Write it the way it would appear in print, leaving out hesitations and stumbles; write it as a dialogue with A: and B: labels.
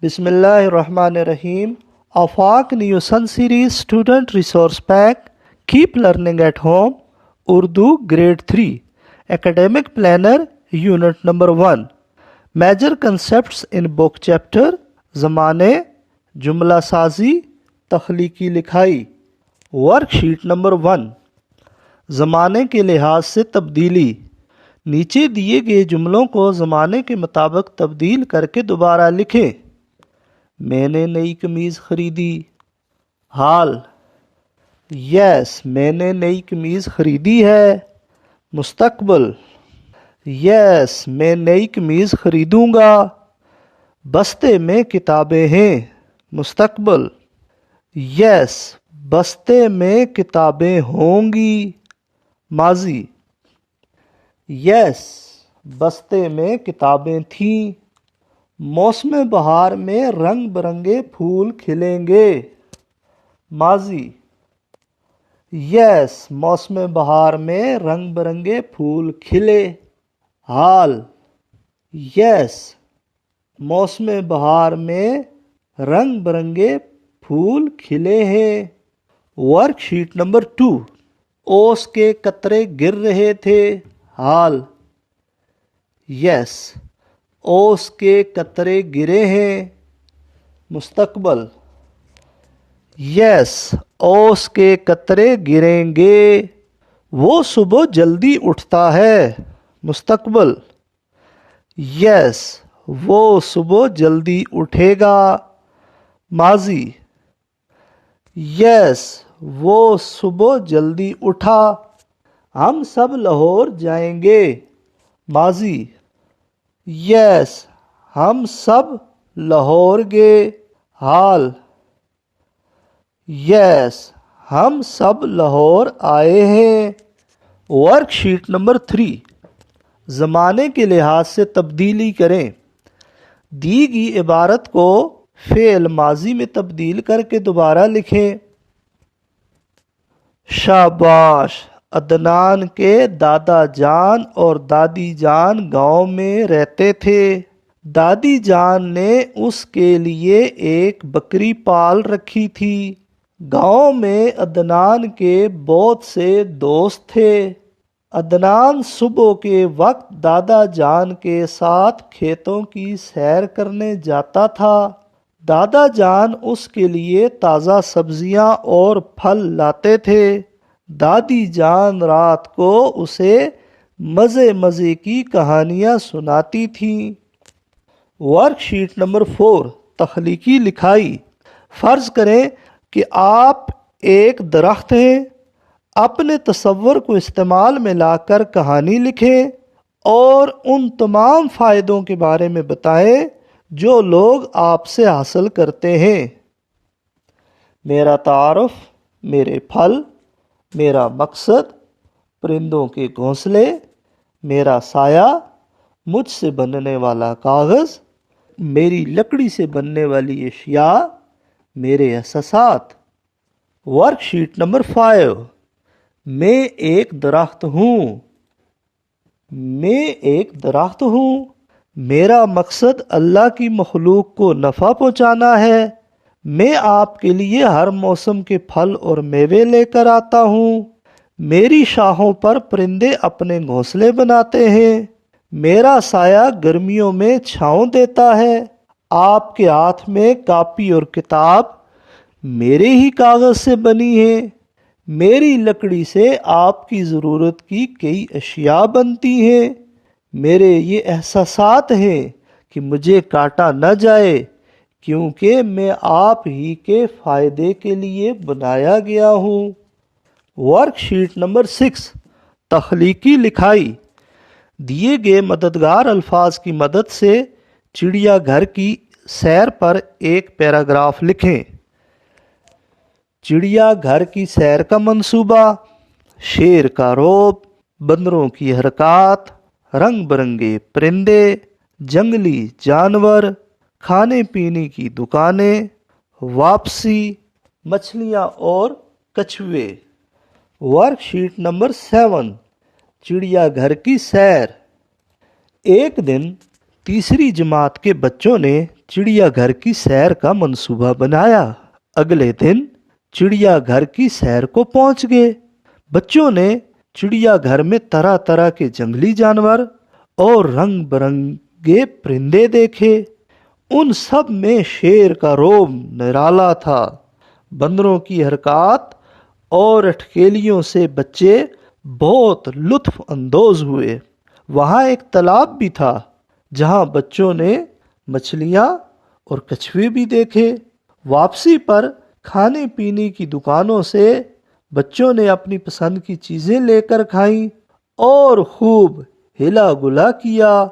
A: بسم اللہ الرحمن الرحیم. Afaq new sun series student resource pack. Keep learning at home. Urdu grade 3 academic planner unit number 1. Major concepts in book chapter. زمانے، جملہ سازی، تخلیقی لکھائی. Worksheet number 1. زمانے کے لحاظ سے تبدیلی. نیچے دیے گئے جملوں کو زمانے کے مطابق تبدیل کر کے دوبارہ لکھیں. میں نے نئی قمیض خریدی. حال: یس، میں نے نئی قمیض خریدی ہے. مستقبل: یس، میں نئی قمیض خریدوں گا. بستے میں کتابیں ہیں. مستقبل: یس، بستے میں کتابیں ہوں گی. ماضی: یس، بستے میں کتابیں تھیں. موسم بہار میں رنگ برنگے پھول کھلیں گے. ماضی: یس، موسم بہار میں رنگ برنگے پھول کھلے. حال: یس، موسم بہار میں رنگ برنگے پھول کھلے ہیں. Work sheet number 2. اوس کے قطرے گر رہے تھے. حال: یس، اوس کے قطرے گرے ہیں. مستقبل: یس، اوس کے قطرے گریں گے. وہ صبح جلدی اٹھتا ہے. مستقبل: یس، وہ صبح جلدی اٹھے گا. ماضی: یس، وہ صبح جلدی اٹھا. ہم سب لاہور جائیں گے. ماضی: یس، ہم سب لاہور گے. حال: یس، ہم سب لاہور آئے ہیں. Work sheet number 3. زمانے کے لحاظ سے تبدیلی کریں. دی گئی عبارت کو فعل ماضی میں تبدیل کر کے دوبارہ لکھیں. شاباش! عدنان کے دادا جان اور دادی جان گاؤں میں رہتے تھے. دادی جان نے اس کے لیے ایک بکری پال رکھی تھی. گاؤں میں عدنان کے بہت سے دوست تھے. عدنان صبح کے وقت دادا جان کے ساتھ کھیتوں کی سیر کرنے جاتا تھا. دادا جان اس کے لیے تازہ سبزیاں اور پھل لاتے تھے. دادی جان رات کو اسے مزے کی کہانیاں سناتی تھیں. Work sheet number 4. تخلیقی لکھائی. فرض کریں کہ آپ ایک درخت ہیں. اپنے تصور کو استعمال میں لا کر کہانی لکھیں اور ان تمام فائدوں کے بارے میں بتائیں جو لوگ آپ سے حاصل کرتے ہیں. میرا تعارف، میرے پھل، میرا مقصد، پرندوں کے گھونسلے، میرا سایہ، مجھ سے بننے والا کاغذ، میری لکڑی سے بننے والی اشیاء، میرے احساسات. Work sheet number 5. میں ایک درخت ہوں. میں ایک درخت ہوں. میرا مقصد اللہ کی مخلوق کو نفع پہنچانا ہے. میں آپ کے لیے ہر موسم کے پھل اور میوے لے کر آتا ہوں. میری شاخوں پر پرندے اپنے گھونسلے بناتے ہیں. میرا سایہ گرمیوں میں چھاؤں دیتا ہے. آپ کے ہاتھ میں کاپی اور کتاب میرے ہی کاغذ سے بنی ہے. میری لکڑی سے آپ کی ضرورت کی کئی اشیاء بنتی ہیں. میرے یہ احساسات ہیں کہ مجھے کاٹا نہ جائے کیونکہ میں آپ ہی کے فائدے کے لیے بنایا گیا ہوں. Work sheet number 6. تخلیقی لکھائی. دیے گئے مددگار الفاظ کی مدد سے چڑیا گھر کی سیر پر ایک پیراگراف لکھیں. چڑیا گھر کی سیر کا منصوبہ، شیر کا روب، بندروں کی حرکات، رنگ برنگے پرندے، جنگلی جانور، کھانے پینے کی دکانیں، واپسی، مچھلیاں اور کچھوے. Work sheet number 7. چڑیا گھر کی سیر. ایک دن تیسری جماعت کے بچوں نے چڑیا گھر کی سیر کا منصوبہ بنایا۔ اگلے دن چڑیا گھر کی سیر کو پہنچ گئے۔ بچوں نے چڑیا گھر میں طرح طرح کے جنگلی جانور اور رنگ برنگے پرندے دیکھے۔ ان سب میں شیر کا روب نرالا تھا۔ بندروں کی حرکات اور اٹکیلیوں سے بچے بہت لطف اندوز ہوئے۔ وہاں ایک تالاب بھی تھا جہاں بچوں نے مچھلیاں اور کچھوے بھی دیکھے۔ واپسی پر کھانے پینے کی دکانوں سے بچوں نے اپنی پسند کی چیزیں لے کر کھائیں اور خوب ہلا گلا کیا۔